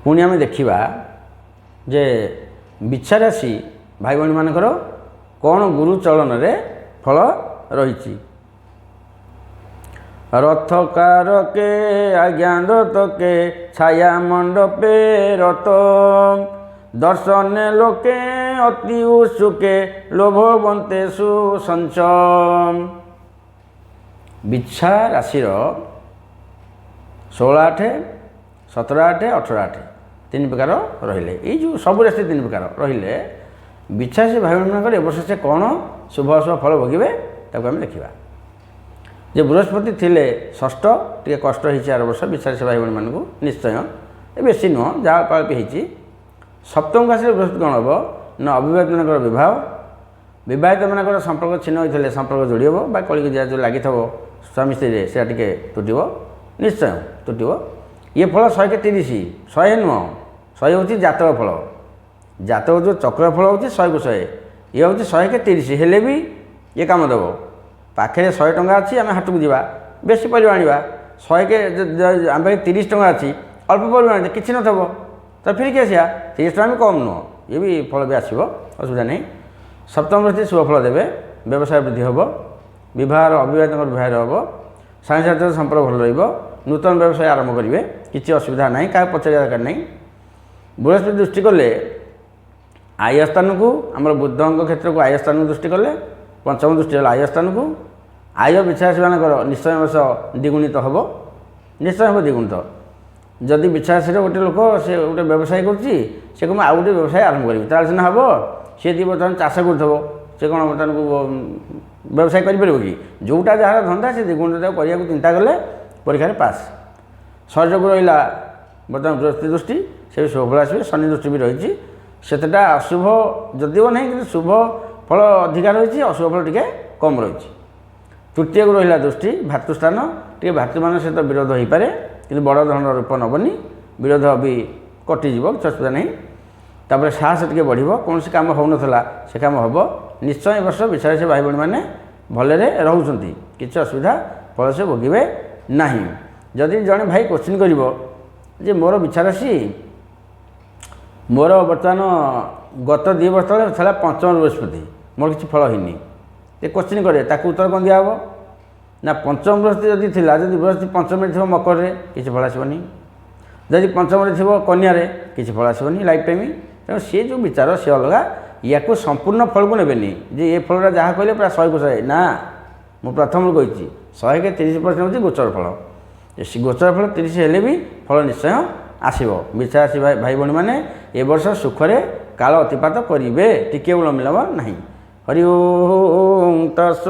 पुणी आम देखा जे बिछा राशि भाई भाई मानकर कौन गुरु चलन रे फल रही। रथकार के आज्ञादत्त के छाया मंडपे रत दर्शन लोके अति उत्सुके लोभवंते सुसंचम। बिछा राशि 16, 8, 17, 8, 18, 8 तीन प्रकार रहिले। ये जो सब राशि तीन प्रकार रहिले बिछा राशि भाई भाई ए वर्ष से कौन शुभ अशुभ फल भोगे ताको आम देखा। जे बृहस्पति थिले षष्ठ टे कष्ट होती 8 वर्ष बिछा राशि भाई भाई मानू निश्चय बेसी नुह जहाँ पापी होती। सप्तम राशि बृहस्पति कौन हम ना अविवाहित मानकर विवाह विवाहित मानकर संपर्क छिन्न होते संपर्क जोड़ी हम बा कलिक जो लगी स्वामी स्त्री से तुटब निश्चय तुटब। ये फल 100 के 30 100 नुह 100 हूँ जातक फल जातक जो चक्र फल हूँ 100 को 100 ये हूँ 100 के 30 हेले भी ये कम देव पाखे 100 टंका अच्छी आम हाट को जावा बेसी परिमाण आना 100 के आम पाखे 30 टंका अच्छी अल्प परिमाण कि न तो फिर कि आसा 30 टका कम नुह ये भी फल भी आसो असुविधा नहीं। सप्तम राशि शुभ फल देवे व्यवसाय वृद्धि हम विवाह अविवाहित विवाह हम साई साथी संपर्क भल नूतन व्यवसाय आरंभ करेंगे किसी असुविधा ना क्या पचार दरकार नहीं। बृहस्पति दृष्टि कले आय स्थान को आम बुद्ध क्षेत्र को आय स्थान को दृष्टि कले पंचम दृष्टि आय स्थान को आय बिछा राशि मानकर निश्चय वर्ष द्विगुणित हम निश्चय हम द्विगुणित। जदि बिछा राशि गोटे लोक से गोटे व्यवसाय करुँची से कौन आउ गोटे व्यवसाय आरंभ करेंगे तार सीना हम सी दी बर्तमान चाष कर से कौन बर्तमान को व्यवसाय कर कि जोटा जहाँ धंदा से द्विगुणित करने को चिंता कले परीक्षा पास। सहयोग रहा बर्तमान बृहस्पति दृष्टि से शुभ फल आसवे शनि दृष्टि भी रही सेटा अशुभ जदिव नहीं कि शुभ फल अधिकार रही अशुभ फल टी कम रही। तृतीय को रहा दृष्टि भातृस्थान टे भातृ मान सहित विरोध हो पारे कि बड़ धरण रूप नबनी विरोध भी कटिज किसी असुविधा नहीं। तापर साहस टे बढ़ कौन कम हो नाला से कम हम निश्चय वर्ष बिछा राशि भाई भाई मैंने भलरे रोच किसी असुविधा फल से भोगे ना। जदि जड़े भाई क्वेश्चन कर मोर बिछा राशि मोर बर्तमान गत 2 वर्ष तले पंचम बृहस्पति मोर किसी फल होनी ये क्वेश्चन करे ताकू उत्तर कौन दिया ना पंचम बृहस्पति जदि थिला जदि बृहस्पति पंचम थी मकर रे किसी फल आसबनी जदि पंचम थी कन्या रे किसी फल आसबनी लाइफ टाइम। तेणु सी जो विचार सी अलग या संपूर्ण फल को नेबेनि जे ये फल जहाँ कहले पूरा 100 को 100 ना मु प्रथम कही 100 के 30% हूँ गोचर फल गोचर फल 30 हेले भी फल निश्चय आसब। बिछा राशि भाई भाई मैंने ए वर्ष सुखरे काल अतिपात करेंगे टिके विलम्ब ना। हरि ओम तत्सत्।